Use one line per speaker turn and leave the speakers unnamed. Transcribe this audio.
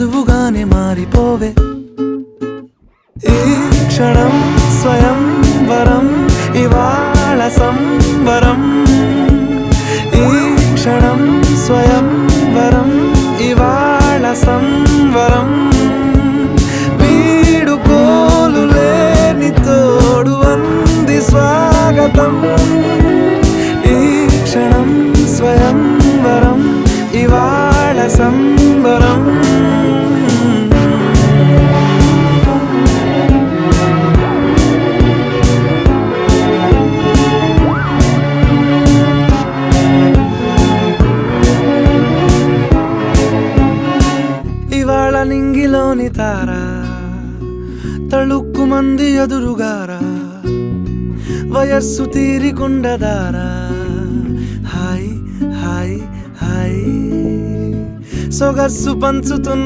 నువ్వుగానే మారిపోవే ఈ క్షణం స్వయం వరం ఇవాళ సంబరం ఈ క్షణం స్వయం వరం ఇవాళ సంవరం వీడుకోలు లేని తోడు అంది స్వాగతం ఈ క్షణం స్వయం వరం ఇవాళ సంబరం ఇవాళ నింగిలోని తార తళుక్కు మంది ఎదురుగారా వయస్సు తీరికుండదారా హాయ్ హాయ్ హాయ్ సొగస్సు పంచుతున్న